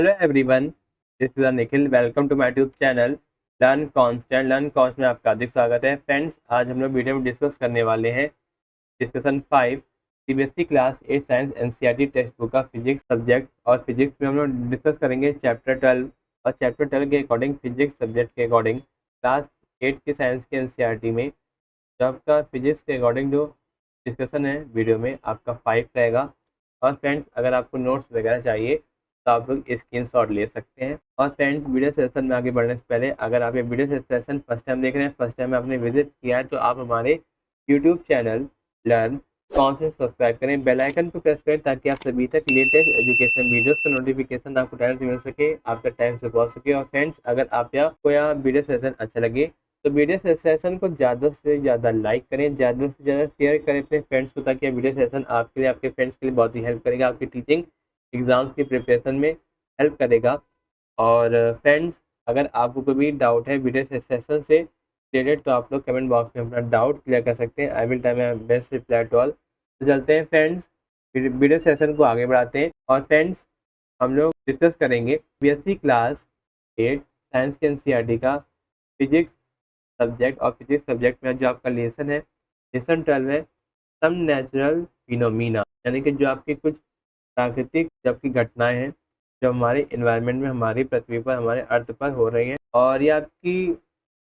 Hello everyone, this is Nikhil. Welcome to my YouTube channel learn constant. Learn constant में आपका हार्दिक स्वागत है। Friends, आज हम लोग वीडियो में डिस्कस करने वाले हैं discussion 5 CBSE class 8 science NCERT text book का फिजिक्स सब्जेक्ट। और फिजिक्स में हम लोग डिस्कस करेंगे चैप्टर 12 और चैप्टर 12 के अकॉर्डिंग फिजिक्स सब्जेक्ट के अकॉर्डिंग क्लास 8 के साइंस के एनसीईआरटी में जो आपका फिजिक्स के अकॉर्डिंग जो डिस्कशन है वीडियो में आपका 5 रहेगा। और फ्रेंड्स, अगर आपको नोट्स वगैरह चाहिए तो आप लोग स्क्रीनशॉट ले सकते हैं। और फ्रेंड्स, वीडियो सेशन में आगे बढ़ने से पहले अगर आप ये वीडियो सेशन फर्स्ट टाइम देख रहे हैं, फर्स्ट टाइम आपने विजिट किया है, तो आप हमारे YouTube channel learn concept subscribe करें, बेल आइकन को प्रेस करें ताकि आप सभी तक लेटेस्ट एजुकेशन वीडियोस का नोटिफिकेशन आपको टाइम से मिल सके, आपका टाइम से पहुंच सके। और फ्रेंड्स, अगर आप को यह वीडियो सेशन अच्छा लगे तो वीडियो सेशन को ज़्यादा से ज़्यादा लाइक करें, ज़्यादा से ज़्यादा शेयर करें अपने फ्रेंड्स को, ताकि यह वीडियो सेशन आपके लिए, आपके फ्रेंड्स के लिए बहुत ही हेल्प करेगा, आपकी टीचिंग एग्जाम्स की प्रिपरेशन में हेल्प करेगा। और फ्रेंड्स, अगर आपको कोई भी डाउट है वीडियो सेशन से रिलेटेड तो आप लोग कमेंट बॉक्स में अपना डाउट क्लियर कर सकते हैं। I will try my best reply to all. तो चलते हैं फ्रेंड्स, वीडियो सेशन को आगे बढ़ाते हैं। और फ्रेंड्स, हम लोग डिस्कस करेंगे बीएससी क्लास 8 साइंस के एनसीईआरटी का फिजिक्स सब्जेक्ट। और फिजिक्स सब्जेक्ट में जो आपका लेसन है, लेसन 12 है सम नेचुरल फिनोमिना, यानी कि जो आपकी कुछ प्राकृतिक जब की घटनाएं हैं जो हमारे इन्वायरमेंट में, हमारी पृथ्वी पर, हमारे अर्थ पर हो रही हैं। और ये आपकी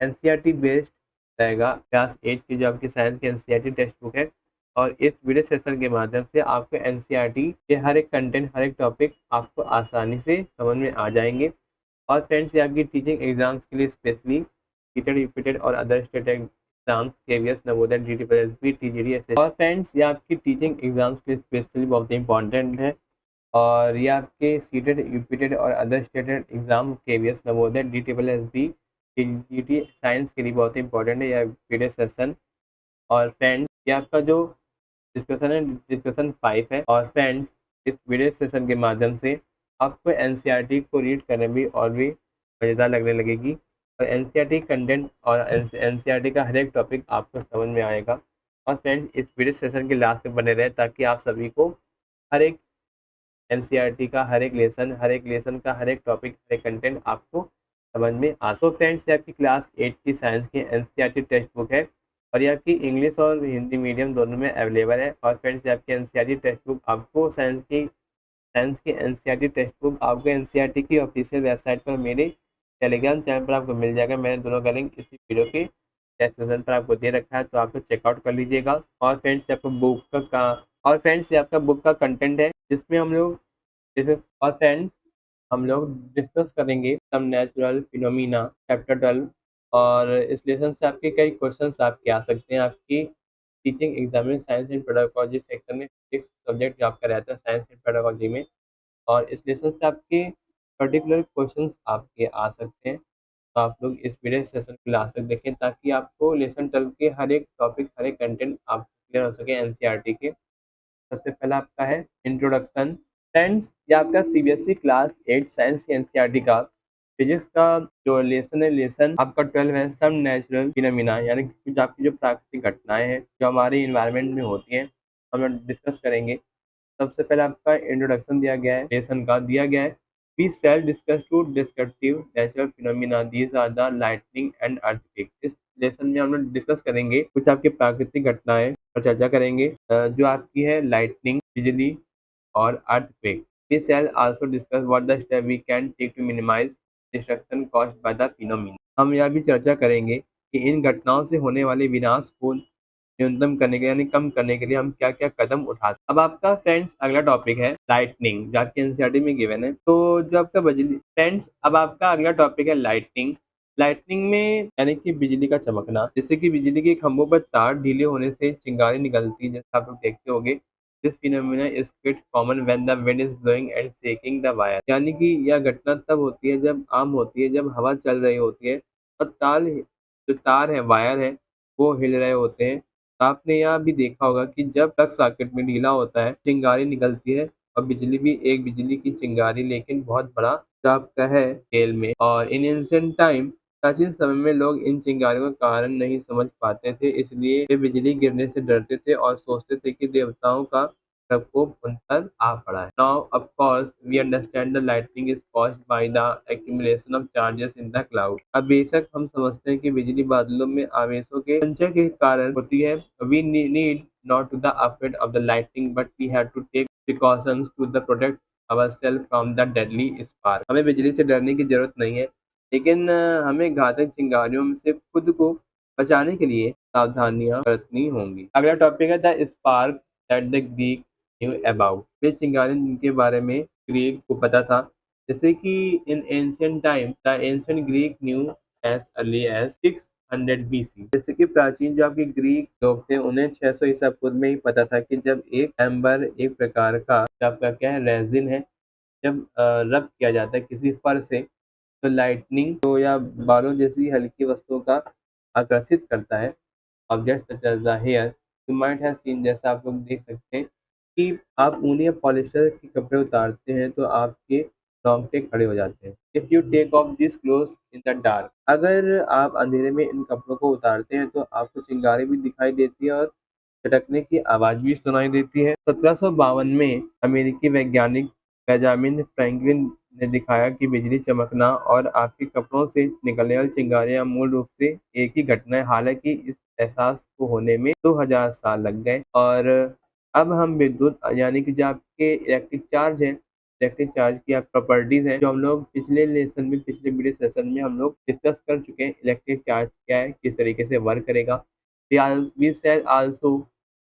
एनसीईआरटी बेस्ड रहेगा। क्लास 8 की जो आपकी साइंस की एनसीईआरटी टेक्स्ट बुक है। और इस वीडियो सेशन के माध्यम से आपको एनसीईआरटी के हर एक कंटेंट, हर एक टॉपिक आपको आसानी से समझ में आ जाएंगे। और फ्रेंड्स, ये आपकी टीचिंग एग्जाम्स के लिए स्पेशली सीटेड, यूपीटेड और other state exams, KVS, Navodaya, DTPSB, TGT SSC. और फ्रेंड्स, ये आपकी टीचिंग एग्जाम्स के लिए स्पेशली बहुत ही इंपॉर्टेंट है। और ये आपके सीटेड, यूपीटेड और other state exam, KVS, Navodaya, DTPSB, TGT science के लिए बहुत ही इंपॉर्टेंट है यह वीडियो सेशन। और फ्रेंड्स, ये आपका जो डिस्कशन है, डिस्कशन 5 है। और फ्रेंड्स, इस वीडियो सेशन के माध्यम से आपको एनसीईआरटी को रीड करने में और भी मज़ेदार लगने लगेगी। और एनसीईआरटी कंटेंट और एनसीईआरटी का हर एक टॉपिक आपको समझ में आएगा। और फ्रेंड्स, इस वीडियो सेशन के लास्ट में बने रहे ताकि आप सभी को हर एक एनसीईआरटी का हर एक लेसन का हर एक टॉपिक, हर एक कंटेंट आपको समझ में आ। सो फ्रेंड्स, ये आपकी क्लास 8 की साइंस की एनसीईआरटी टेक्स्ट बुक है और ये आपकी इंग्लिश और हिंदी मीडियम दोनों में अवेलेबल है। और फ्रेंड्स, ये आपकी एनसीईआरटी टेक्स्ट बुक आपको साइंस की एनसीईआरटी टेक्स्ट बुक आपको एनसीईआरटी की ऑफिशियल वेबसाइट पर, मेरे टेलीग्राम चैनल पर आपको मिल जाएगा। मैंने दोनों का लिंक इस वीडियो के डिस्क्रिप्शन पर आपको दे रखा है, तो आपको चेकआउट कर लीजिएगा। और फ्रेंड्स, ये आपका और फ्रेंड्स, ये आपका बुक का कंटेंट है जिसमें हम लोग और फ्रेंड्स, हम लोग डिस्कस करेंगे सम नेचुरल फिनोमिना चैप्टर 12। और इस लेसन से आपके कई क्वेश्चंस आपके आ सकते हैं आपकी टीचिंग एग्जाम में, साइंस एंड पेडागोजी सेक्शन में, फिजिक्स सब्जेक्ट जो आपका रहता है साइंस एंड पेडागोजी में। और इस लेसन से आपके पर्टिकुलर क्वेश्चंस आपके आ सकते हैं। तो आप लोग इस वीडियो सेशन को लास्ट तक देखें ताकि आपको लेसन 12 के हर एक टॉपिक, हर एक कंटेंट आप क्लियर हो सके एनसीईआरटी के। सबसे पहला आपका है इंट्रोडक्शन। फ्रेंड्स, ये आपका सीबीएसई क्लास 8 साइंस की एनसीईआरटी का फिजिक्स का जो लेसन है, लेसन आपका 12 है सम नेचुरल फिनोमिना, यानी कि कुछ आपकी जो प्राकृतिक घटनाएं हैं जो हमारे इन्वायरमेंट में होती हैं, हम लोग डिस्कस करेंगे। सबसे पहले आपका इंट्रोडक्शन दिया गया है, लेसन का दिया गया है। We shall discuss two descriptive natural phenomena, these are the lightning and earthquake. इस लेसन में हम लोग डिस्कस करेंगे कुछ आपकी प्राकृतिक घटनाएं पर चर्चा करेंगे, जो आपकी है लाइटनिंग, बिजली और earthquake. We shall also discuss what the step we can take to minimise destruction caused by the phenomena. हम यह भी चर्चा करेंगे कि इन घटनाओं से होने वाले विनाश को न्यूनतम करने के, यानी कम करने के लिए हम क्या क्या कदम उठा सकते। अब आपका फ्रेंड्स अगला टॉपिक है लाइटनिंग, जो आपके एनसीईआरटी में गिवन है। तो जो आपका बिजली, फ्रेंड्स अब आपका अगला टॉपिक है लाइटनिंग। लाइटनिंग में यानी कि बिजली का चमकना, जैसे कि बिजली के खंभों पर तार ढीले होने से चिंगारी निकलती है, जैसे आप लोग देखते होंगे। This phenomena is quit common when the wind is blowing and shaking the wire, यानी कि यह घटना तब होती है, जब आम होती है, जब हवा चल रही होती है और जो तार है, वायर है, वो हिल रहे होते हैं। आपने यह भी देखा होगा कि जब प्लग सॉकेट में ढीला होता है, चिंगारी निकलती है। और बिजली भी एक बिजली की चिंगारी, लेकिन बहुत बड़ा जो आपका है स्केल में। और इन एंशिएंट टाइम, प्राचीन समय में लोग इन चिंगारियों का कारण नहीं समझ पाते थे, इसलिए वे बिजली गिरने से डरते थे और सोचते थे कि देवताओं का प्रकोप उन पर आ पड़ा है। Now of course we understand the lightning is caused by the accumulation of charges in the cloud. अब बेशक हम समझते हैं कि बिजली बादलों में आवेशों के संचय के कारण होती है। We need not to the effect of the lightning, but we have to take precautions to the protect ourselves from the deadly spark। हमें बिजली से डरने की जरूरत नहीं है, लेकिन हमें घातक चिंगारियों से खुद को बचाने के लिए सावधानियां बरतनी होंगी। अगला टॉपिक है the spark that the Greek knew about. वे चिंगारी जिनके बारे में ग्रीक को पता था, जैसे कि in ancient time the ancient Greek new age early age 600 BC। जैसे कि प्राचीन जो आपके ग्रीक लोग थे उन्हें 600 ईसा पूर्व में ही पता था कि जब एक एम्बर एक प्रकार का आपका क्या है रेजिन है, जब रब किया जाता है किसी फर से तो लाइटनिंग तो या बालों जैसी हल्की वस्तुओं का आकर्षित करता है। Object such as the hair you might have seen, जैसा आप लोग देख सकते हैं कि आप ऊनी या पॉलिस्टर के कपड़े उतारते हैं तो आपके रोंगटे खड़े हो जाते हैं। If you take off this cloth in the dark, अगर आप अंधेरे में इन कपड़ों को उतारते हैं तो आपको चिंगारी भी दिखाई देती है और चटकने की आवाज भी सुनाई देती है। 1752 में अमेरिकी वैज्ञानिक बेंजामिन फ्रैंकलिन ने दिखाया कि बिजली चमकना और आपके कपड़ों से निकलने वाली चिंगारियां मूल रूप से एक ही घटना है। हालांकि इस एहसास को होने में 2000 साल लग गए। और अब हम विद्युत यानी कि जो आपके इलेक्ट्रिक चार्ज है, इलेक्ट्रिक चार्ज की आप प्रॉपर्टीज हैं जो हम लोग पिछले लेसन में पिछले वीडियो सेशन में हम लोग डिस्कस कर चुके हैं। इलेक्ट्रिक चार्ज क्या है, किस तरीके से वर्क करेगा। We shall also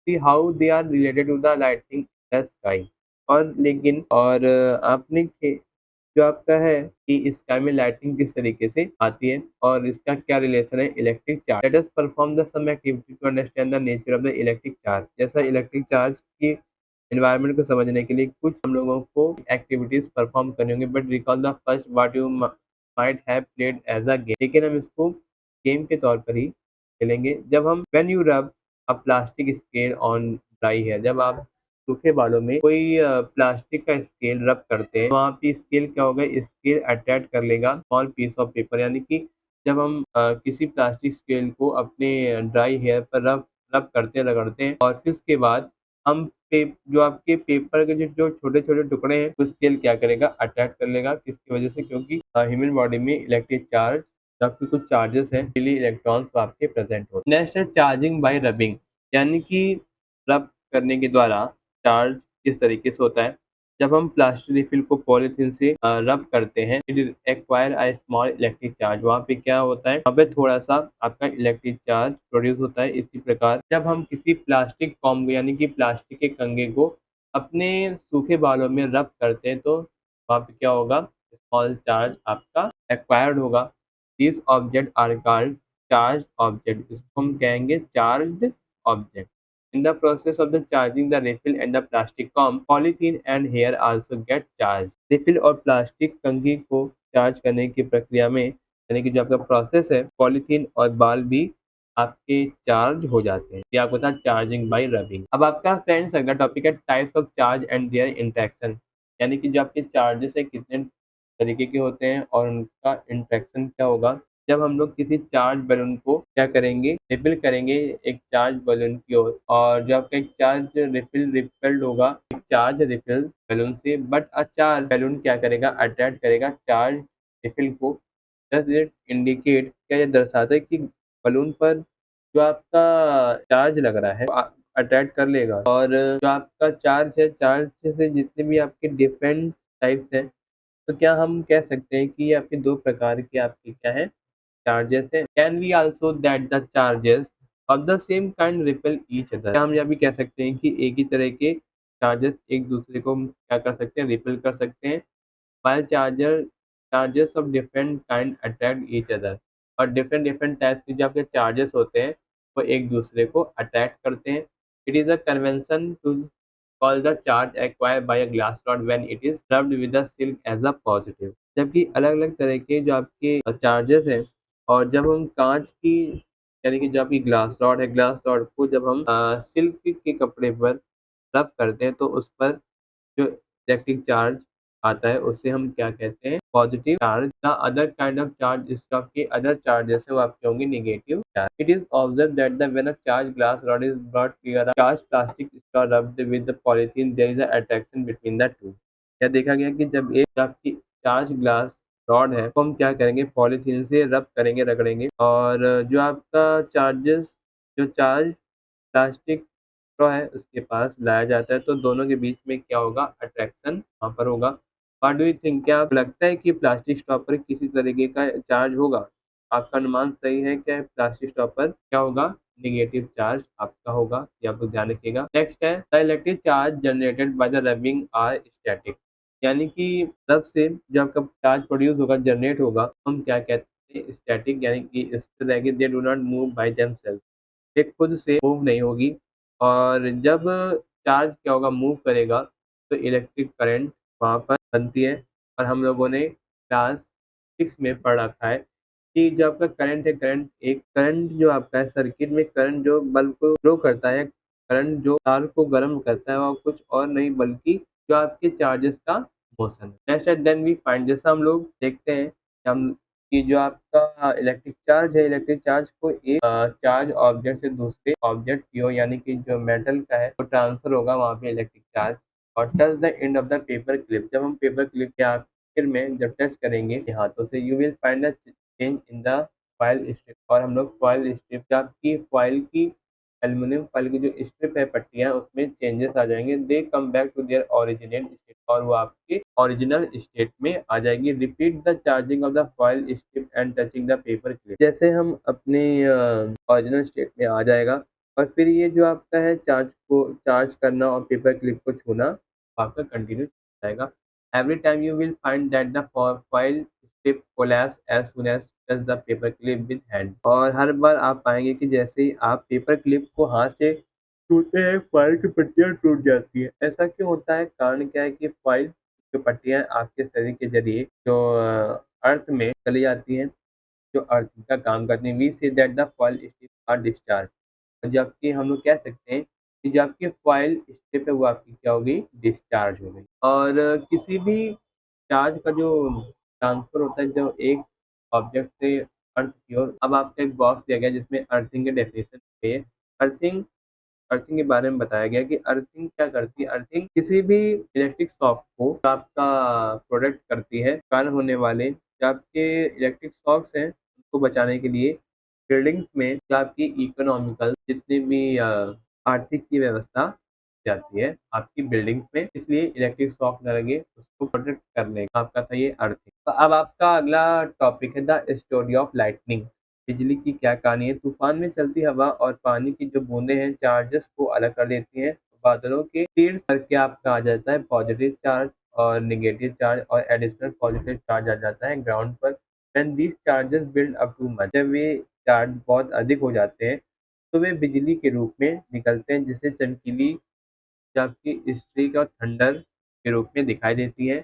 see how they are related to the lightning in the sky। और लेकिन और आपने जो आपका है कि स्काई में लाइटिंग किस तरीके से आती है और इसका क्या रिलेशन है electric charge. Let us perform the some activity to understand the nature of the electric charge. जैसा इलेक्ट्रिक चार्ज की एनवायरनमेंट को समझने के लिए कुछ हम लोगों को एक्टिविटीज परफॉर्म करनी होंगी। But recall the first what you might have played as a game. लेकिन हम इसको गेम के तौर पर ही खेलेंगे। जब हम when you rub a plastic scale on dry hair, जब आप सूखे बालों में कोई प्लास्टिक का स्केल रब करते हैं तो वहाँ पे स्केल क्या होगा, स्केल अटैच कर लेगा स्मॉल पीस ऑफ पेपर। यानी कि जब हम किसी प्लास्टिक स्केल को अपने ड्राई हेयर पर रब रब करते हैं रगड़ते हैं और फिर उसके बाद हम जो आपके पेपर के जो छोटे छोटे टुकड़े हैं उस स्केल क्या करेगा अटैच कर लेगा। किसकी वजह से, क्योंकि ह्यूमन बॉडी में इलेक्ट्रिक चार्ज आपके कुछ चार्जेस हैं डेली इलेक्ट्रॉन्स आपके प्रेजेंट होते हैं। नेक्स्ट है चार्जिंग बाय रबिंग, यानी कि रब करने के द्वारा चार्ज किस तरीके से होता है। जब हम प्लास्टिक रिफिल को पॉलीथीन से रब करते हैं it acquire a small electric charge. वहाँ पे क्या होता है, वहाँ पे थोड़ा सा आपका इलेक्ट्रिक चार्ज प्रोड्यूस होता है। इसी प्रकार जब हम किसी प्लास्टिक कॉम्ब यानी कि प्लास्टिक के कंघे को अपने सूखे बालों में रब करते हैं तो वहाँ पे क्या होगा, स्मॉल चार्ज आपका एक्वायर्ड होगा। This object are called charge object, इसको हम कहेंगे charge object. In the process of the charging the refill and the plastic comb, polythene and hair also get charged। refill और प्लास्टिक कंघी को charge करने की प्रक्रिया में यानी कि जो आपका प्रोसेस है पॉलीथीन और बाल भी आपके चार्ज हो जाते हैं। ये आपको था चार्जिंग बाय रबिंग। अब आपका फ्रेंड्स अगला टॉपिक है types of charge and there interaction, यानी कि जो आपके चार्जेस है कितने तरीके के होते हैं और उनका इंटरेक्शन क्या होगा। जब हम लोग किसी चार्ज बैलून को क्या करेंगे, रिफिल करेंगे एक चार्ज बैलून की ओर, और जो आपका एक चार्ज रिफिल रिफिल्ड होगा एक चार्ज रिफिल बैलून से, बट अ चार्ज बैलून क्या करेगा अटैच करेगा चार्ज रिफिल को। जस्ट इट इंडिकेट, क्या ये दर्शाता है कि बलून पर जो आपका चार्ज लग रहा है अटैच कर लेगा। और जो आपका चार्ज है, चार्ज से जितने भी आपके डिफरेंट टाइप्स हैं तो क्या हम कह सकते हैं कि ये आपके दो प्रकार के आपके क्या है चार्जेस है। Can we also that the charges of the same kind repel each other. हम यह भी कह सकते हैं कि एक ही तरह के चार्जेस एक दूसरे को हम क्या कर सकते हैं रिपेल कर सकते हैं। while charges of different kind attract each other, और डिफरेंट डिफरेंट टाइप्स के जो आपके चार्जेस होते हैं वो एक दूसरे को अट्रैक्ट करते हैं। It is a convention to call the charge acquired by a glass rod when it is rubbed with the silk as a positive. जबकि अलग अलग तरह के जो आपके चार्जेस हैं, और जब हम कांच की यानी कि जो आपकी ग्लास रॉड है, ग्लास रॉड को जब हम सिल्क के कपड़े पर रब करते हैं तो उस पर जो इलेक्ट्रिक चार्ज आता है उससे हम क्या कहते हैं positive charge, the other kind of charge, इसके आपके अदर चार्जेस है वो आपके होंगे negative charge. It is observe that the when a charge glass rod is brought near a charge plastic straw rubbed with the polythene there is a attraction between the two। क्या देखा गया कि जब एक आपकी चार्ज ग्लास रॉड है तो हम क्या करेंगे, पॉलीथीन से रब करेंगे, रगड़ेंगे, और जो आपका चार्जेस जो चार्ज प्लास्टिक स्ट्रॉ है उसके पास लाया जाता है तो दोनों के बीच में क्या होगा, अट्रैक्शन वहाँ पर होगा। व्हाट डू यू थिंक, क्या आपको लगता है कि प्लास्टिक स्ट्रॉ पर किसी तरीके का चार्ज होगा? आपका अनुमान सही है क्या? प्लास्टिक स्ट्रॉ पर क्या होगा, निगेटिव चार्ज आपका होगा, ये आप लोग ध्यान रखिएगा। नेक्स्ट है the electric charge generated by the rubbing are static, यानी कि रब से जो आपका चार्ज प्रोड्यूस होगा, जनरेट होगा, हम क्या कहते हैं, स्टैटिक, यानी कि इस तरह के they do not move by themselves, ये खुद से मूव नहीं होगी। और जब चार्ज क्या होगा, मूव करेगा तो इलेक्ट्रिक करंट वहाँ पर बनती है। और हम लोगों ने क्लास 6 में पढ़ रखा है कि जो आपका करंट है, करंट जो आपका है सर्किट में, करंट जो बल्ब को ग्रो करता है, करंट जो तार को गर्म करता है, वो कुछ और नहीं बल्कि जो आपके चार्जेस का मोशन है। नेक्स्ट है देन वी फाइंड, जैसा हम लोग देखते हैं कि हम कि जो आपका इलेक्ट्रिक चार्ज है, इलेक्ट्रिक चार्ज को एक चार्ज ऑब्जेक्ट से दूसरे ऑब्जेक्ट की ओर, यानी कि जो मेटल का है वो ट्रांसफर होगा वहाँ पे इलेक्ट्रिक चार्ज। और touch the end of the paper clip, जब हम पेपर क्लिप के आखिर में जब टच करेंगे हाथों से, you will find the change in the foil strip. और हम लोग फॉइल स्ट्रिप, जो आपकी फॉइल की एल्यूमिनियम फॉइल की जो स्ट्रिप है, पट्टियां, उसमें चेंजेस आ जाएंगे। They come back to their original state, और वो आपके ओरिजिनल स्टेट में आ जाएगी। Repeat the charging of the foil strip and touching the paper clip, जैसे हम अपने ओरिजिनल स्टेट में आ जाएगा। और फिर ये जो आपका है चार्ज को चार्ज करना और पेपर क्लिप को छूना आपका कंटिन्यू जाएगा। Every time you will find that the foil strip collapse as soon as touch the paper clip with hand. और हर बार आप पाएंगे कि जैसे ही आप पेपर क्लिप को हाथ से छूते हैं, फाइल की पट्टियां टूट जाती है। ऐसा क्यों होता है? कारण क्या है कि फाइल जो पट्टियां आपके शरीर के जरिए जो अर्थ में चली जाती हैं, जो अर्थ का काम करती हैं। We say that the foil strip are discharge, जबकि हम लोग कह सकते हैं कि जो आपकी फॉइल स्ट्रिप है वो आपकी क्या होगी, डिस्चार्ज हो गई। और किसी भी चार्ज का जो ट्रांसफर होता है, जो एक ऑब्जेक्ट से अर्थ की ओर, अब आपको एक बॉक्स दिया गया जिसमें अर्थिंग के डेफिनेशन है। अर्थिंग अर्थिंग के बारे में बताया गया कि अर्थिंग क्या करती है। अर्थिंग किसी भी इलेक्ट्रिक शॉक को जो आपका प्रोडक्ट करती है, कारण होने वाले जो आपके इलेक्ट्रिक शॉक्स हैं उसको बचाने के लिए बिल्डिंग्स में जो आपकी इकोनॉमिकल जितनी भी आर्थिक की व्यवस्था जाती है आपकी बिल्डिंग्स में, इसलिए इलेक्ट्रिक शॉक न लगे उसको प्रोटेक्ट करने का आपका था ये अर्थिंग। तो अब आपका अगला टॉपिक है द स्टोरी ऑफ लाइटनिंग। बिजली की क्या कहानी है? तूफान में चलती हवा और पानी की जो बूंदें हैं चार्जेस को अलग कर देती हैं। बादलों के तीर करके आपका आ जाता है पॉजिटिव चार्ज और नेगेटिव चार्ज, और एडिशनल पॉजिटिव चार्ज आ जाता है ग्राउंड पर। When these charges build up too much, जब वे चार्ज बहुत अधिक हो जाते हैं तो वे बिजली के रूप में निकलते हैं, जिससे चमकीली जो आपकी स्ट्रीक और थंडर के रूप में दिखाई देती है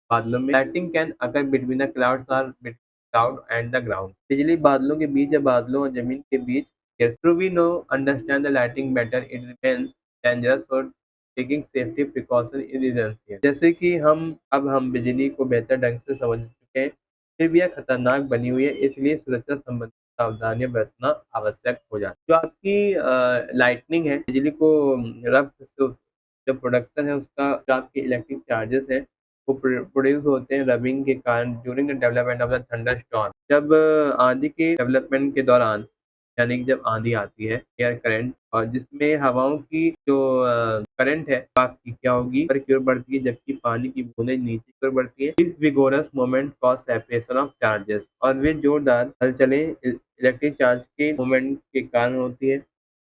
बादलों में। Lighting can occur between the clouds और क्लाउड एंड द ग्राउंड, बिजली बादलों के बीच या बादलों और जमीन के बीच। Yes, true, we know understand the lighting better, it remains dangerous for taking safety precaution is essential। जैसे कि हम बिजली को बेहतर ढंग से समझ चुके हैं, फिर भी यह खतरनाक बनी हुई है, इसलिए सुरक्षा संबंधी सावधानियां बरतना आवश्यक हो जाती है। जो आपकी लाइटनिंग है, बिजली को रब जो प्रोडक्शन है उसका, जो आपके इलेक्ट्रिक चार्जेस है वो प्रोड्यूस होते हैं रबिंग के कारण during the development of the thunder storm. जब आंधी के डेवलपमेंट के दौरान, यानी कि जब आंधी आती है, एयर करंट, और जिसमें हवाओं की जो करंट है आपकी क्या होगी, ऊपर की ओर बढ़ती है, जबकि पानी की बूंदें नीचे की ओर बढ़ती है। इस vigorous moment cause separation of charges, और वे जोरदार हलचलें इलेक्ट्रिक चार्ज के मोमेंट के कारण होती है,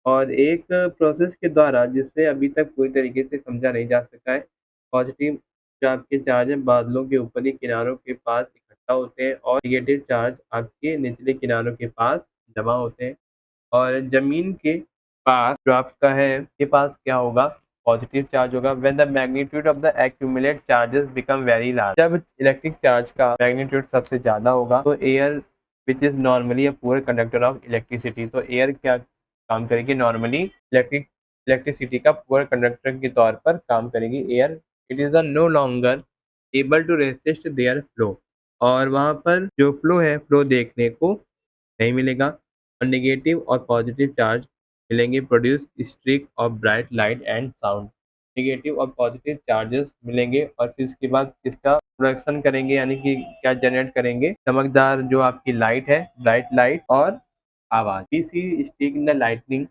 और एक प्रोसेस के द्वारा जिससे अभी तक पूरी तरीके से समझा नहीं जा सका है। पॉजिटिव जो आपके चार्ज है बादलों के ऊपरी किनारों के पास इकट्ठा होते हैं, और नेगेटिव चार्ज आपके निचले किनारों के पास जमा होते हैं। और जमीन के पास जो आपका है के पास क्या होगा, पॉजिटिव चार्ज होगा। When the magnitude of the accumulate charges become very large, जब इलेक्ट्रिक चार्ज का मैग्नीट्यूड सबसे ज्यादा होगा तो air which is normally a poor conductor of electricity, तो एयर क्या काम करेगी, नॉर्मली इलेक्ट्रिसिटी का पुअर कंडक्टर के तौर पर काम करेगी air. It is no longer able to resist their flow, और वहाँ पर जो फ्लो है, फ्लो देखने को नहीं मिलेगा और नेगेटिव और पॉजिटिव चार्ज मिलेंगे, produce streak of bright light and sound. Negative और पॉजिटिव चार्जेस मिलेंगे और फिर इसके बाद इसका प्रोडक्शन करेंगे, यानी कि क्या जनरेट करेंगे, चमकदार जो आपकी लाइट है, ब्राइट लाइट और आवाज। We see stick in the lightning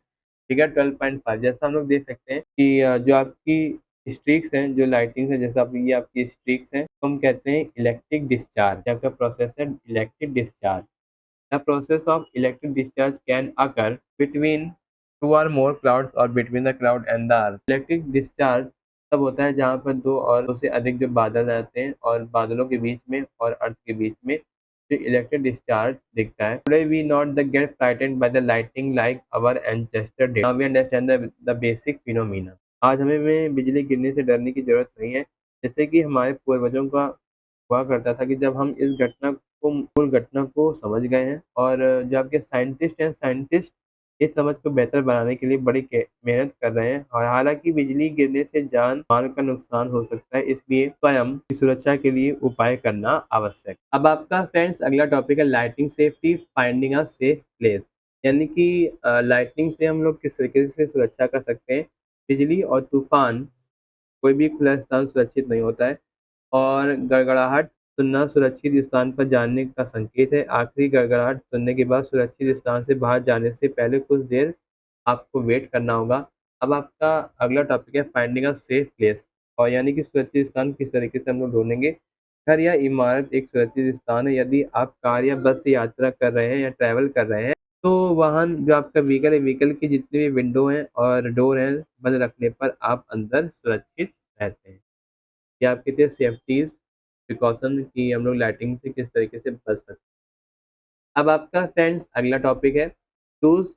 figure 12.5। जैसा हम लोग देख सकते हैं कि जो आपकी स्ट्रिक्स हैं, जो लाइटिंग है, जैसा ये आपकी स्ट्रिक्स हैं, तो हम कहते हैं इलेक्ट्रिक डिस्चार्ज। आपका प्रोसेस है electric discharge. The process of electric discharge can occur between two or more clouds or between the cloud and the earth. Electric discharge तब होता है जहाँ पर दो और दो से अधिक जो बादल आते हैं और बादलों के बीच में और अर्थ के बीच में जो इलेक्ट्रिक डिस्चार्ज दिखता है। Today we not the get frightened by the lightning like our ancestor did. Now we understand the basic phenomena. आज हमें बिजली गिरने से डरने की जरूरत नहीं है, जैसे कि हमारे पूर्वजों का हुआ करता था कि जब हम इस घटना को मूल घटना को समझ गए हैं और जो आपके साइंटिस्ट हैं, साइंटिस्ट इस समझ को बेहतर बनाने के लिए बड़ी मेहनत कर रहे हैं। और हालांकि बिजली गिरने से जान माल का नुकसान हो सकता है, इसलिए स्वयं की सुरक्षा के लिए उपाय करना आवश्यक। अब आपका फ्रेंड्स अगला टॉपिक है lighting safety, finding a safe place. यानी कि लाइटिंग से हम लोग किस तरीके से सुरक्षा कर सकते हैं। बिजली और तूफान, कोई भी खुला स्थान सुरक्षित नहीं होता है और गड़गड़ाहट सुनना सुरक्षित स्थान पर जाने का संकेत है। आखिरी गड़गड़ाहट सुनने के बाद सुरक्षित स्थान से बाहर जाने से पहले कुछ देर आपको वेट करना होगा। अब आपका अगला टॉपिक है फाइंडिंग अ सेफ प्लेस, और यानी कि सुरक्षित स्थान किस तरीके से हम लोग ढूंढेंगे। घर या इमारत एक सुरक्षित स्थान है। यदि आप कार या बस से यात्रा कर रहे हैं या ट्रैवल कर रहे हैं, तो वाहन जो आपका व्हीकल है, व्हीकल की जितनी भी विंडो हैं और डोर हैं बंद रखने पर आप अंदर सुरक्षित रहते हैं। या आप कहते हैं सेफ्टीज प्रिकॉशन की हम लोग लाइटिंग से किस तरीके से बच सकते हैं। अब आपका फ्रेंड्स अगला टॉपिक है टूज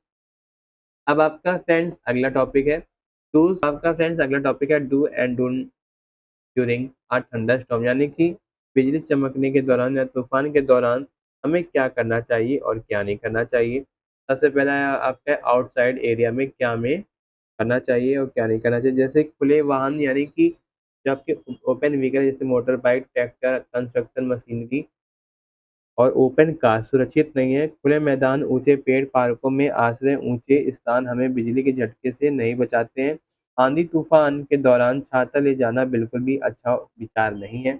अब आपका फ्रेंड्स अगला टॉपिक है टूज आपका फ्रेंड्स अगला टॉपिक है do and don't during a thunderstorm. यानी कि बिजली चमकने के दौरान या तूफान के दौरान हमें क्या करना चाहिए और क्या नहीं करना चाहिए। सबसे पहला है आपका आउटसाइड एरिया में क्या हमें करना चाहिए और क्या नहीं करना चाहिए। जैसे खुले वाहन, यानी कि जो आपके ओपन व्हीकल जैसे motor bike, tractor, construction machinery और ओपन कार सुरक्षित नहीं है। खुले मैदान, ऊंचे पेड़, पार्कों में आश्रय ऊंचे स्थान हमें बिजली के झटके से नहीं बचाते हैं। आंधी तूफान के दौरान छाता ले जाना बिल्कुल भी अच्छा विचार नहीं है।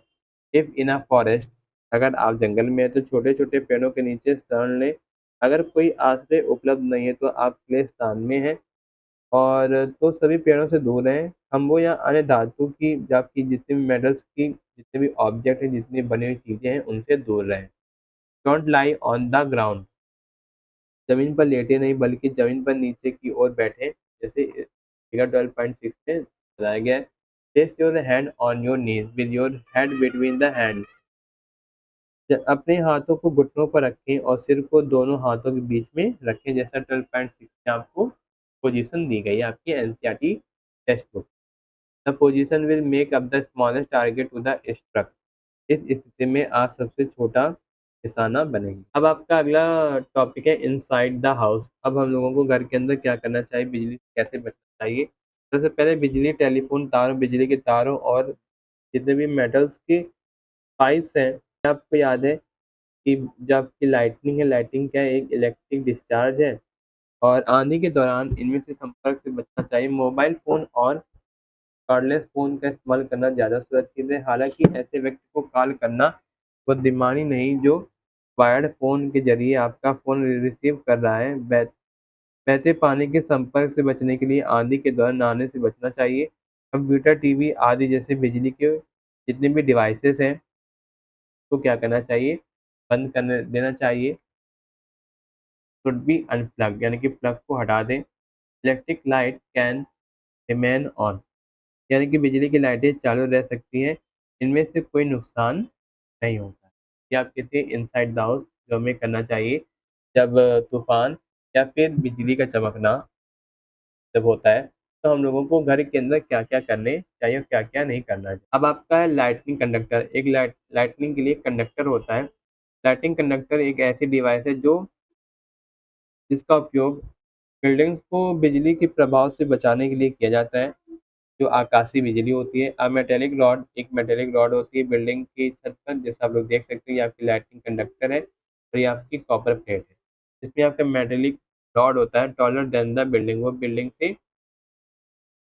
इफ इन अ फॉरेस्ट, अगर आप जंगल में हैं तो छोटे छोटे पेड़ों के नीचे शरण लें। अगर कोई आश्रय उपलब्ध नहीं है तो आप खुले स्थान में हैं और तो सभी पेड़ों से दूर रहें। खंभों या अन्य धातु की जो आपकी जितने भी मेटल्स की जितने भी ऑब्जेक्ट हैं, जितनी बनी हुई चीज़ें हैं, उनसे दूर रहें। Don't lie on the ground, ज़मीन पर लेटे नहीं बल्कि ज़मीन पर नीचे की ओर बैठें, जैसे फिगर 12.6 में बताया गया है। Place your hand on your knees with your head between the hands. अपने हाथों को घुटनों पर रखें और सिर को दोनों हाथों के बीच में रखें, जैसा 12.6 में आपको पोजीशन दी गई है आपकी NCERT text book. The position will make up the smallest target to the struck. इस स्थिति में आप सबसे छोटा निशाना बनेंगे। अब आपका अगला टॉपिक है इनसाइड द हाउस। अब हम लोगों को घर के अंदर क्या करना चाहिए, बिजली से कैसे बचना चाहिए। सबसे पहले बिजली, टेलीफोन तारों, बिजली के तारों और जितने भी मेटल्स के पाइप्स हैं, आपको याद है कि जो आपकी लाइटनिंग है, लाइटिंग क्या है, एक इलेक्ट्रिक डिस्चार्ज है और आंधी के दौरान इनमें से संपर्क से बचना चाहिए। मोबाइल फ़ोन और कॉर्डलेस फ़ोन का इस्तेमाल करना ज़्यादा सुरक्षित है। हालांकि ऐसे व्यक्ति को कॉल करना बुद्धिमानी नहीं जो वायर्ड फ़ोन के जरिए आपका फ़ोन रिसीव कर रहा है। बहते पानी के संपर्क से बचने के लिए आंधी के दौरान नहाने से बचना चाहिए। कंप्यूटर, टीवी आदि जैसे बिजली के जितने भी डिवाइसेस हैं तो क्या करना चाहिए, बंद करने देना चाहिए। शुड बी अनप्लग, यानी कि प्लग को हटा दें। Electric light can remain on, यानी कि बिजली की लाइटें चालू रह सकती हैं, इनमें से कोई नुकसान नहीं होता। ये आप कहते हैं इनसाइड द हाउस जो हमें करना चाहिए जब तूफान या फिर बिजली का चमकना जब होता है, तो हम लोगों को घर के अंदर क्या क्या करने चाहिए और क्या क्या नहीं करना चाहिए। अब आपका है लाइटनिंग कंडक्टर। एक लाइटनिंग के लिए कंडक्टर होता है। लाइटिंग कंडक्टर एक ऐसी डिवाइस है जो जिसका उपयोग बिल्डिंग्स को बिजली के प्रभाव से बचाने के लिए किया जाता है। जो आकाशीय बिजली होती है। मेटेलिक रॉड, एक मेटेलिक रॉड होती है बिल्डिंग की छत पर, जैसा आप लोग देख सकते हैं। ये आपकी लाइटिंग कंडक्टर है और ये आपकी कॉपर प्लेट है। इसमें आपका मेटेलिक रॉड होता है टॉलर देन द बिल्डिंग। वो बिल्डिंग से,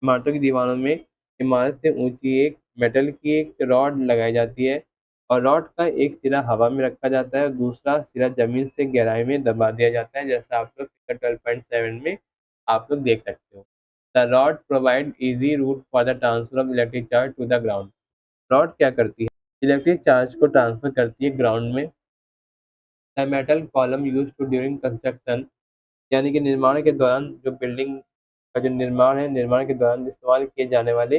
इमारतों की दीवारों में इमारत से ऊंची एक मेटल की एक रॉड लगाई जाती है और रॉड का एक सिरा हवा में रखा जाता है और दूसरा सिरा जमीन से गहराई में दबा दिया जाता है, जैसा आप लोग फिगर 12.7 में आप लोग देख सकते हो। The rod provide easy route for the transfer of electric charge to the ground. Rod क्या करती है? इलेक्ट्रिक चार्ज को ट्रांसफर करती है ग्राउंड में। The metal column use to during construction, यानी कि निर्माण के दौरान, जो बिल्डिंग का जो निर्माण है, निर्माण के दौरान इस्तेमाल किए जाने वाले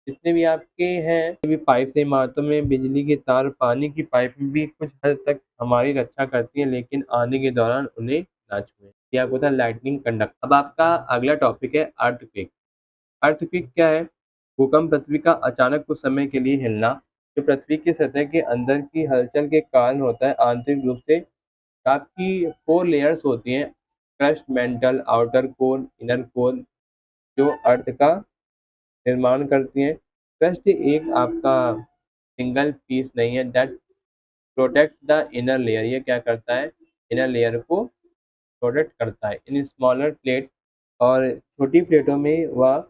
जितने भी आपके हैं भी पाइप से, इमारतों में बिजली के तार, पानी की पाइप भी कुछ हद तक हमारी रक्षा करती है, लेकिन आने के दौरान उन्हें ना छुएं। यह आपको था लाइटनिंग कंडक्ट। अब आपका अगला टॉपिक है अर्थक्वेक। अर्थक्वेक क्या है? भूकंप पृथ्वी का अचानक कुछ समय के लिए हिलना, जो पृथ्वी की सतह के अंदर की हलचल के कारण होता है। आंतरिक रूप से आपकी 4 लेयर्स होती हैं, crust, mental, outer core, inner core, जो अर्थ का निर्माण करती हैं। क्रस्ट एक आपका सिंगल पीस नहीं है that protect the inner layer. ये क्या करता है? इनर लेयर को प्रोटेक्ट करता है। इन स्मॉलर प्लेट, और छोटी प्लेटों में वह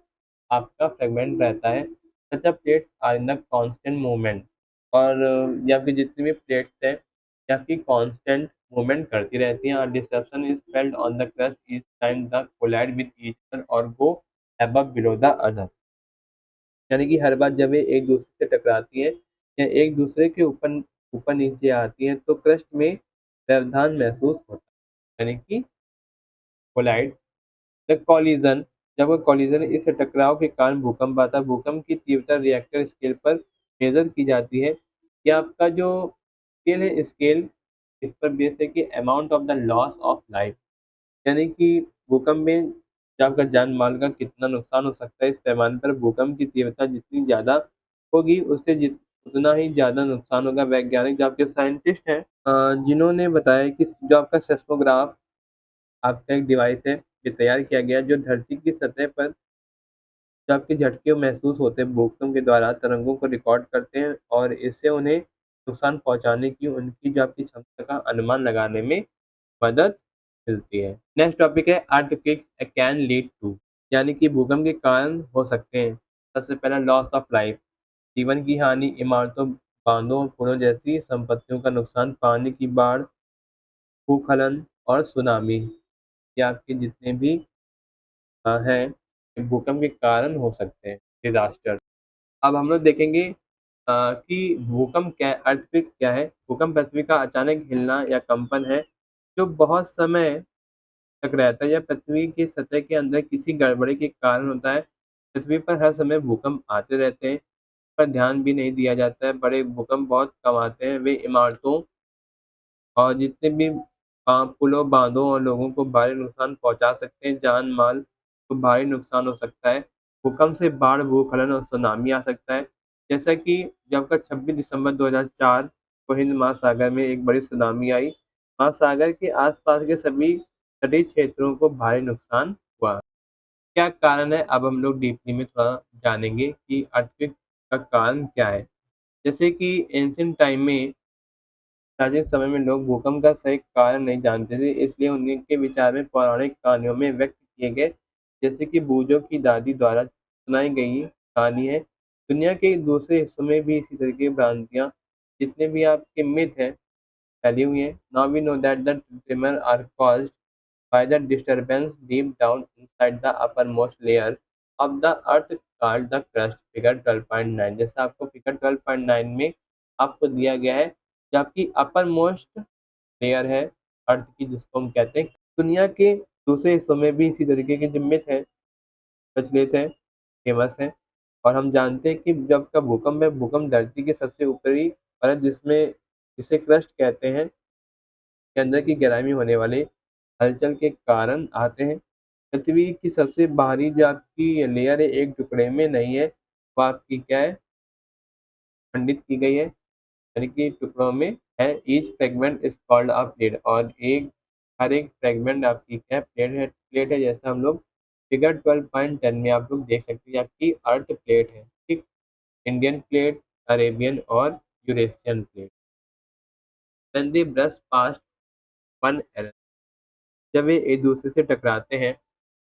आपका फ्रेगमेंट रहता है। Such plates are in the constant movement, और ये आपकी जितनी भी प्लेट्स हैं ये आपकी कांस्टेंट मूवमेंट करती रहती हैं। और disruption is felt on the crust each time the collide with each other और go above below the other, यानी कि हर बार जब ये एक दूसरे से टकराती हैं या एक दूसरे के ऊपर ऊपर नीचे आती हैं तो क्रस्ट में व्यवधान महसूस होता है, यानी कि कोलाइड। द कॉलिजन, जब कॉलिजन, इस टकराव के कारण भूकंप आता है। भूकंप की तीव्रता रिएक्टर स्केल पर मेजर की जाती है। यह आपका जो स्केल है, स्केल इस पर बेस है कि amount of the loss of life, यानी कि भूकंप में जो आपका जान माल का कितना नुकसान हो सकता है, इस पैमाने पर भूकंप की तीव्रता जितनी ज़्यादा होगी उससे उतना ही ज़्यादा नुकसान होगा। वैज्ञानिक, जो आपके साइंटिस्ट हैं, जिन्होंने बताया कि जो आपका सेस्मोग्राफ आपका एक डिवाइस है, ये तैयार किया गया जो धरती की सतह पर जो आपके झटके महसूस होते हैं भूकंप के द्वारा, तरंगों को रिकॉर्ड करते हैं और इससे उन्हें नुकसान पहुंचाने की, उनकी जो आपकी क्षमता का अनुमान लगाने में मदद मिलती है। नेक्स्ट टॉपिक है अर्थक्वेक्स कैन लीड टू, यानी कि भूकंप के कारण हो सकते हैं। सबसे पहला लॉस ऑफ लाइफ, जीवन की हानि, इमारतों, बांधों, पुलों जैसी संपत्तियों का नुकसान, पानी की बाढ़, भूस्खलन और सुनामी। ये आपके जितने भी हैं ये भूकंप के कारण हो सकते हैं, डिजास्टर। अब हम लोग देखेंगे कि भूकंप क्या है, अर्थक्वेक क्या है। भूकंप पृथ्वी का अचानक हिलना या कंपन है जो बहुत समय तक रहता है या पृथ्वी की सतह के अंदर किसी गड़बड़ी के कारण होता है। पृथ्वी पर हर समय भूकंप आते रहते हैं, पर ध्यान भी नहीं दिया जाता है। बड़े भूकंप बहुत कम आते हैं, वे इमारतों और जितने भी पुलों, बांधों और लोगों को भारी नुकसान पहुंचा सकते हैं। जान माल को भारी नुकसान हो सकता है। भूकंप से बाढ़, भूस्खलन और सुनामी आ सकता है, जैसा कि जब का 26 दिसंबर 2004 को हिंद महासागर में एक बड़ी सुनामी आई। महासागर के आसपास के सभी तटीय क्षेत्रों को भारी नुकसान हुआ। क्या कारण है? अब हम लोग डीपली में थोड़ा जानेंगे कि अर्थक्वेक का कारण क्या है। जैसे कि एंशिएंट टाइम में, प्राचीन समय में लोग भूकंप का सही कारण नहीं जानते थे, इसलिए उनके विचार में पौराणिक कहानियों में व्यक्त किए गए, जैसे कि बूझों की दादी द्वारा सुनाई गई कहानी है। दुनिया के दूसरे हिस्सों में भी इसी तरह की भ्रांतियाँ, जितने भी आपके मिथ हैं, फैली हुई हैं। Now we know that the tremor are caused by the disturbance deep down inside the uppermost layer of the earth called the crust, figure 12.9। जैसा आपको फिगर 12.9 में आपको दिया गया है, जो आपकी अपर मोस्ट लेयर है अर्थ की, जिसको हम कहते हैं। दुनिया के दूसरे हिस्सों में भी इसी तरीके के जो मिथ है प्रचलित है, फेमस है। और हम जानते हैं कि जब का भूकंप है, भूकंप धरती के सबसे ऊपरी परत, जिसमें जिसे क्रस्ट कहते हैं, के अंदर की गहराई में होने वाले हलचल के कारण आते हैं। पृथ्वी की सबसे बाहरी जो आपकी लेयर है एक टुकड़े में नहीं है, वो आपकी क्या है, खंडित की गई है, यानी कि टुकड़ों में है। Each fragment is called a plate, और हर एक फ्रेगमेंट आपकी क्या प्लेट है, प्लेट है, जैसा हम लोग फिगर 12.10 में आप लोग देख सकते हैं आपकी अर्थ प्लेट है, ठीक, इंडियन प्लेट, अरेबियन और Eurasian plate. When they brush past one another, जब ये एक दूसरे से टकराते हैं,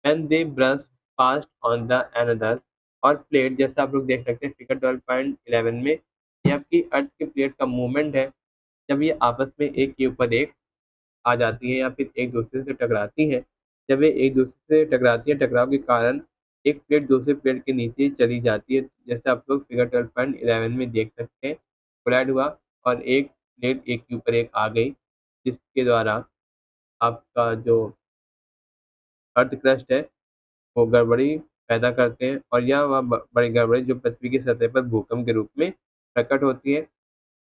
and they brush past on the another, और प्लेट जैसा आप लोग देख सकते हैं फिगर 12.11 में, ये आपकी अर्थ की प्लेट का मूवमेंट है। जब ये आपस में एक के ऊपर एक आ जाती है या फिर एक दूसरे से टकराती हैं, जब ये एक दूसरे से टकराती है, टकराव के कारण एक प्लेट दूसरे प्लेट के नीचे चली जाती है, जैसे आप लोग फिगर 12.11 में देख सकते हैं, कोलाइड हुआ और एक प्लेट एक के ऊपर एक आ गई, जिसके द्वारा आपका जो अर्थ क्रस्ट है वो गड़बड़ी पैदा करते हैं, और यह वह बड़ी गड़बड़ी जो पृथ्वी की सतह पर भूकंप के रूप में प्रकट होती है।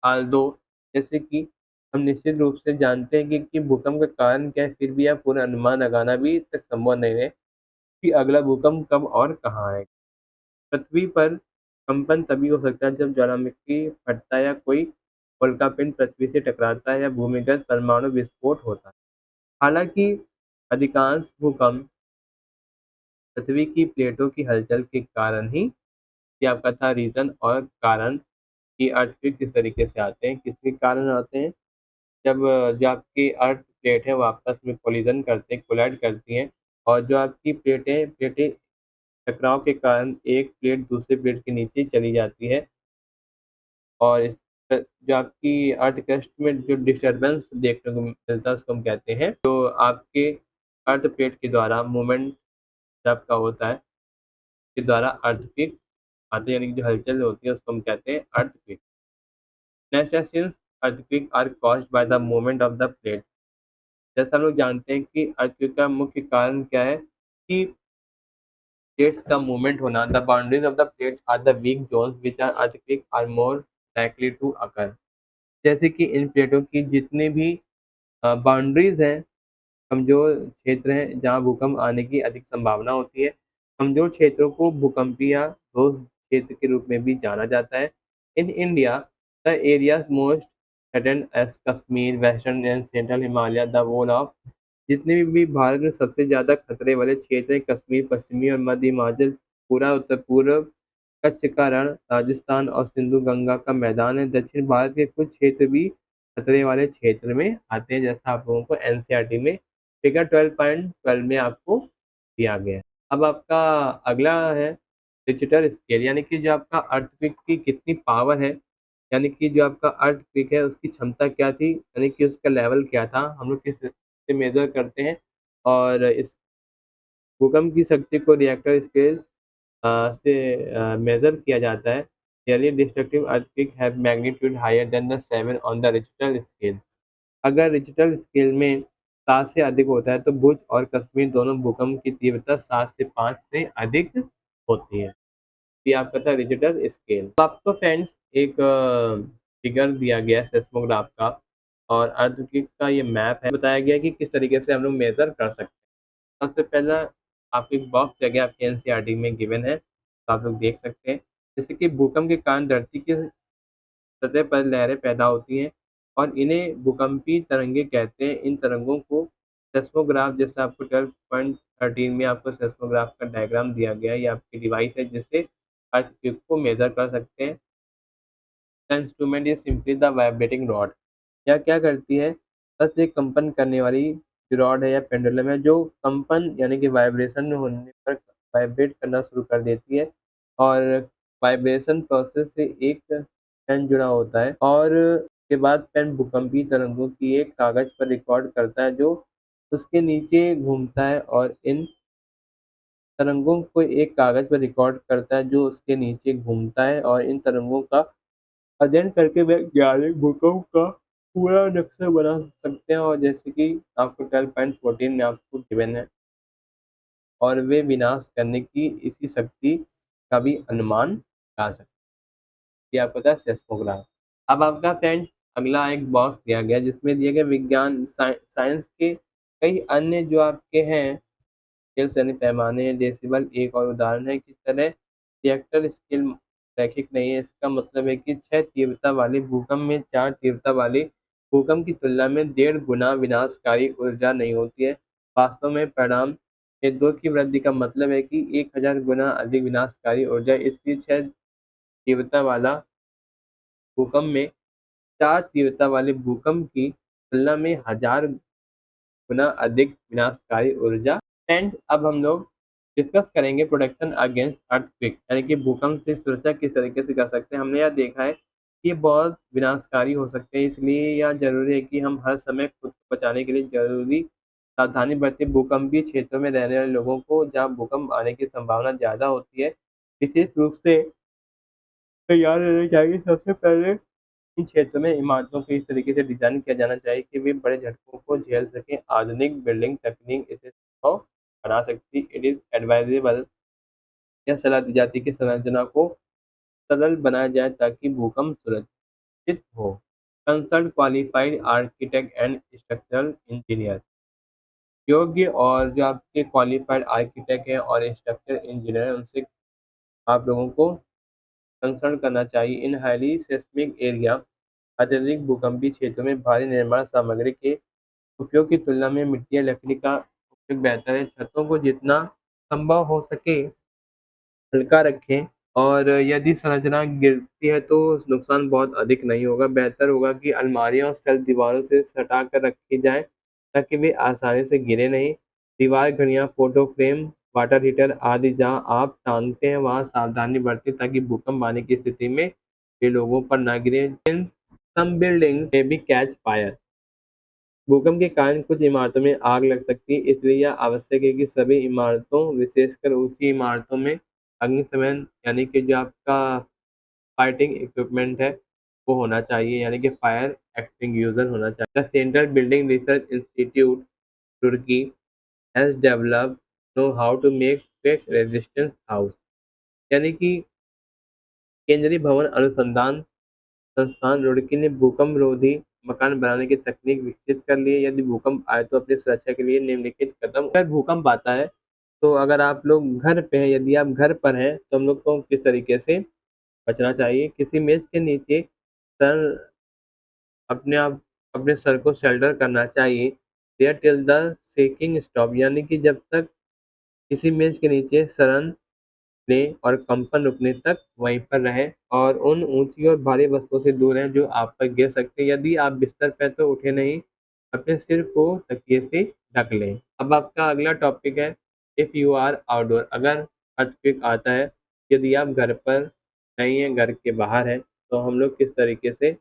हाल 2, जैसे कि हम निश्चित रूप से जानते हैं कि भूकंप का कारण क्या है, फिर भी यह पूरा अनुमान लगाना भी तक संभव नहीं है कि अगला भूकंप कब और कहाँ आएगा। पृथ्वी पर कंपन तभी हो सकता है जब ज्वालामुखी फटता है या कोई उल्कापिंड पृथ्वी से टकराता है या भूमिगत परमाणु विस्फोट होता है। हालांकि अधिकांश भूकंप पृथ्वी की प्लेटों की हलचल के कारण ही, ये आपका था रीजन और कारण कि अर्थक्वेक किस तरीके से आते हैं, किसके कारण आते हैं। जब जो आपकी अर्थ प्लेट है वो आपस में कोलिजन करते हैं, कोलाइड करती हैं, और जो आपकी प्लेटें प्लेटें टकराव के कारण एक प्लेट दूसरे प्लेट के नीचे चली जाती है, और इस जो आपकी अर्थ क्रस्ट में जो डिस्टरबेंस देखने को मिलता है उसको हम कहते हैं, जो आपके अर्थ प्लेट के द्वारा मूवमेंट आपका होता है, के द्वारा अर्थक्वेक आते हैं, यानी कि जो हलचल होती है उसको हम कहते हैं अर्थक्वेक। नेक्स्ट है, since earthquake are caused by the movement of the plate. जैसा हम लोग जानते हैं कि अर्थक्वेक का मुख्य कारण क्या है कि प्लेट्स का मूवमेंट होना। The boundaries of the plates are the weak zones which are earthquake are more likely to occur. जैसे कि इन प्लेटों की जितनी भी बाउंड्रीज हैं, कमजोर क्षेत्र हैं जहाँ भूकंप आने की अधिक संभावना होती है। कमजोर क्षेत्रों को भूकंपीय ठोस क्षेत्र के रूप में भी जाना जाता है। In India, the areas most threatened as Kashmir, western and central Himalaya, the whole of, जितने भी भारत में सबसे ज़्यादा खतरे वाले क्षेत्र हैं, कश्मीर, पश्चिमी और मध्य हिमाचल, पूरा उत्तर पूर्व, कच्छ का रण, राजस्थान और सिंधु गंगा का मैदान है। दक्षिण भारत के कुछ क्षेत्र भी खतरे वाले क्षेत्र में आते हैं, जैसा आप लोगों को एनसीईआरटी में फिगर 12.12 में आपको दिया गया है। अब आपका अगला है रिक्टर स्केल, यानी कि जो आपका अर्थक्वेक की कितनी पावर है, यानी कि जो आपका अर्थक्वेक है उसकी क्षमता क्या थी, यानी कि उसका लेवल क्या था, हम लोग किस से मेजर करते हैं। और इस भूकंप की शक्ति को रिएक्टर स्केल से मेजर किया जाता है। Really destructive earthquake have magnitude higher than the 7 on the Richter scale. अगर रिक्टर स्केल में 7 से अधिक होता है तो भुज और कश्मीर दोनों भूकंप की तीव्रता 7 से 5 से अधिक होती है। ये आपका था रिक्टर स्केल। तो आपको फ्रेंड्स एक फिगर दिया गया है सेस्मोग्राफ का, और अर्थक्वेक का ये मैप है, बताया गया है कि किस तरीके से हम लोग मेजर कर सकते हैं। सबसे पहला आपको एक बॉक्स दिया गया आपके एनसीईआरटी में गिवन है, तो आप लोग देख सकते हैं, जैसे कि भूकंप के कारण धरती की सतह पर लहरें पैदा होती हैं और इन्हें भूकंपीय तरंगे कहते हैं। इन तरंगों को सेस्मोग्राफ, जैसे आपको 12.13 में आपको सेस्मोग्राफ का डायग्राम दिया गया है, ये आपकी डिवाइस है जिससे अर्थक्वेक को मेजर कर सकते हैं। The instrument is simply the vibrating rod. यह क्या करती है, बस एक कंपन करने वाली रॉड है या पेंडुलम है, जो कंपन यानी कि वाइब्रेशन होने पर वाइब्रेट करना शुरू कर देती है, और वाइब्रेशन प्रोसेस से एक पेन जुड़ा होता है, और के बाद पेन भूकंपीय तरंगों की एक कागज पर रिकॉर्ड करता है जो उसके नीचे घूमता है, और इन तरंगों को एक कागज पर रिकॉर्ड करता है जो उसके नीचे घूमता है, और इन तरंगों का अध्ययन करके वैज्ञानिक भूकंप का पूरा नक्शा बना सकते हैं, और जैसे कि आपको 12.14 में आपको गिवन है, और वे विनाश करने की इसी शक्ति का भी अनुमान लगा सकते हैं। ये आपको था सेस्मोग्राफ। अब आपका फ्रेंड्स अगला एक बॉक्स दिया गया जिसमें दिए गए विज्ञान साइंस के कई अन्य जो आपके हैं स्केल, यानी पैमाने, डेसिबल एक और उदाहरण है, की तरह रिएक्टर स्केल रैखिक नहीं है। इसका मतलब है कि 6 तीव्रता वाले भूकंप में 4 तीव्रता वाले भूकंप की तुलना में 1.5 गुना विनाशकारी ऊर्जा नहीं होती है। वास्तव में परिणाम ये 2 की वृद्धि का मतलब है कि 1000 गुना अधिक विनाशकारी ऊर्जा, इसलिए 6 तीव्रता वाला भूकंप में 4 तीव्रता वाले भूकंप की तुलना में 1000 गुना अधिक विनाशकारी ऊर्जा। फ्रेंड्स, अब हम लोग डिस्कस करेंगे प्रोटेक्शन अगेंस्ट अर्थक्वेक, यानी कि भूकंप से सुरक्षा किस तरीके से कर सकते हैं। हमने यह देखा है कि ये बहुत विनाशकारी हो सकते हैं, इसलिए यह जरूरी है कि हम हर समय खुद को बचाने के लिए जरूरी सावधानी बरतें। भूकंपीय क्षेत्रों में रहने वाले लोगों को जहाँ भूकंप आने की संभावना ज़्यादा होती है, विशेष रूप से तैयार रहना चाहिए। सबसे पहले इन क्षेत्रों में इमारतों को इस तरीके से डिजाइन किया जाना चाहिए कि वे बड़े झटकों को झेल सकें। आधुनिक बिल्डिंग तकनीक इसे संभव बना सकती। इट इज एडवाइजेबल, यह सलाह दी जाती है कि संरचना को सरल बनाया जाए ताकि भूकंप सुरक्षित हो। Consult qualified architect and structural engineer, योग्य और जो आपके क्वालिफाइड आर्किटेक्ट हैं और स्ट्रक्चरल इंजीनियर हैं, उनसे आप लोगों को कंसल्ट करना चाहिए। इन हाईली सेस्मिक एरिया, अत्यधिक भूकंपीय क्षेत्रों में भारी निर्माण सामग्री के उपयोग की तुलना में मिट्टी या लकड़ी का उपयोग बेहतर है। छतों को जितना संभव हो सके हल्का रखें, और यदि संरचना गिरती है तो नुकसान बहुत अधिक नहीं होगा। बेहतर होगा कि अलमारियां और सेल्फ दीवारों से सटा कर रखी जाए ताकि वे आसानी से गिरे नहीं। दीवार घड़ियां, फोटो फ्रेम, वाटर हीटर आदि जहां आप टांगते हैं वहां सावधानी बरतें ताकि भूकंप आने की स्थिति में वे लोगों पर ना गिरे। सम बिल्डिंग्स में भी कैच फायर, भूकंप के कारण कुछ इमारतों में आग लग सकती है, इसलिए यह आवश्यक है कि सभी इमारतों, विशेषकर ऊंची इमारतों में अग्निशमन यानी कि जो आपका फाइटिंग इक्विपमेंट है वो होना चाहिए, यानी कि फायर एक्सटिंग्विशर होना चाहिए। The central building research institute तुर्की has developed know how to make quake resistance house, यानी कि केंद्रीय भवन अनुसंधान संस्थान रुड़की ने भूकंप रोधी मकान बनाने की तकनीक विकसित कर ली है। यदि भूकंप आए तो अपनी सुरक्षा के लिए निम्नलिखित कदम। अगर भूकंप आता है तो अगर आप लोग घर पे हैं, यदि आप घर पर हैं तो हम लोग को किस तरीके से बचना चाहिए। किसी मेज के नीचे सर अपने सर को शेल्टर करना चाहिए। There till the shaking stop, यानी कि जब तक किसी मेज के नीचे शरण लें और कंपन रुकने तक वहीं पर रहें, और उन ऊंची और भारी वस्तुओं से दूर रहें जो आप पर गिर सकते हैं। यदि आप बिस्तर पर तो उठे नहीं, अपने सिर को तकिए से ढक लें। अब आपका अगला टॉपिक है इफ़ यू आर आउटडोर, अगर अर्थक्वेक आता है, यदि आप घर पर नहीं हैं, घर के बाहर हैं, तो हम लोग किस तरीके से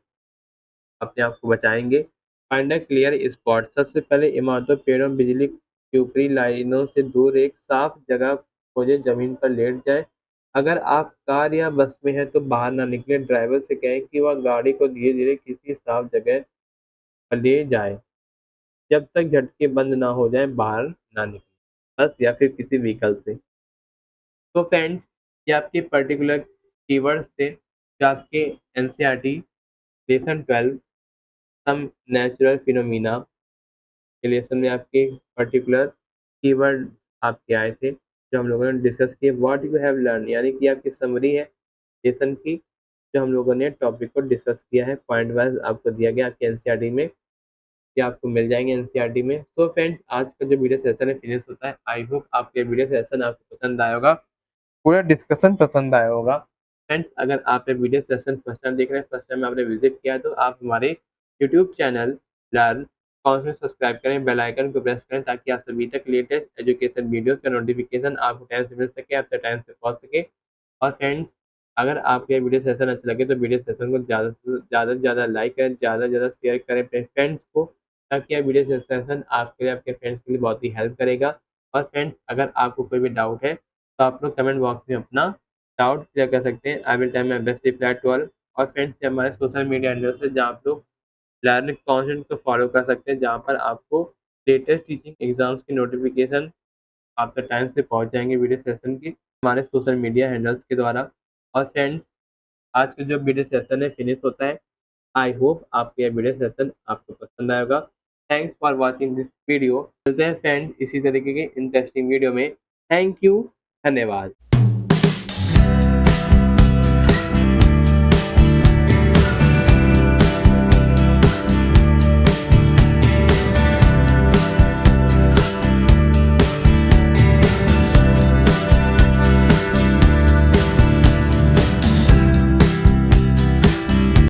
अपने आप को बचाएंगे। फाइंड अ क्लियर स्पॉट, सबसे पहले इमारतों, पेड़ों, बिजली की ऊपरी लाइनों से दूर एक साफ जगह खोजें, जमीन पर लेट जाएं। अगर आप कार या बस में हैं तो बाहर ना निकलें। ड्राइवर से कहें कि वह गाड़ी को धीरे धीरे किसी साफ जगह पर ले जाए, जब तक झटके बंद ना हो जाए बाहर ना निकलें, बस या फिर किसी व्हीकल से। तो फ्रेंड्स, ये आपके पर्टिकुलर कीवर्ड्स थे जो आपके NCERT lesson 12 some natural phenomena के लेसन में आपके पर्टिकुलर कीवर्ड आपके आए थे जो हम लोगों ने डिस्कस किए। व्हाट यू हैव लर्न, यानी कि आपकी समरी है लेसन की, जो हम लोगों ने टॉपिक को डिस्कस किया है। पॉइंट वाइज आपको दिया गया आपके एनसीईआरटी में, ये आपको मिल जाएंगे एनसीईआरटी में। तो फ्रेंड्स, आज का जो वीडियो सेशन है फिनिश होता है। आई होप आपके वीडियो सेशन आपको पसंद आया होगा, पूरा डिस्कशन पसंद आया होगा। फ्रेंड्स, अगर आप ये वीडियो सेशन फर्स्ट टाइम देख रहे हैं, फर्स्ट टाइम आपने विजिट किया, तो आप हमारे यूट्यूब चैनल लर्न कौन सब्सक्राइब करें, बेल आइकन को प्रेस करें ताकि आप सभी तक लेटेस्ट एजुकेशन वीडियोस का नोटिफिकेशन आपको टाइम से मिल सके, आपके टाइम से पहुंच सके। और फ्रेंड्स, अगर आपको ये वीडियो सेशन अच्छा लगे तो वीडियो सेशन को ज़्यादा से ज़्यादा लाइक करें, ज़्यादा से ज़्यादा शेयर करें अपने फ्रेंड्स को, ताकि यह वीडियो सेशन आपके लिए, आपके फ्रेंड्स के लिए बहुत ही हेल्प करेगा। और फ्रेंड्स, अगर आपको कोई भी डाउट है तो आप लोग कमेंट बॉक्स में अपना डाउट क्लियर कर सकते हैं। I will time my best reply to all. और फ्रेंड्स, ये हमारे सोशल मीडिया हैंडल्स है जहाँ आप लोग लर्निंग कंटेंट को फॉलो कर सकते हैं, जहाँ पर आपको लेटेस्ट टीचिंग एग्जाम्स की नोटिफिकेशन आप तक टाइम से पहुँच जाएंगे वीडियो सेशन की हमारे सोशल मीडिया हैंडल्स के द्वारा। और फ्रेंड्स, आज का जो वीडियो सेशन है फिनिश होता है। आई होप आपको यह वीडियो सेशन आपको पसंद आएगा। Thanks for watching this video. मिलते हैं फ्रेंड्स इसी तरीके के इंटरेस्टिंग वीडियो में। थैंक यू, धन्यवाद।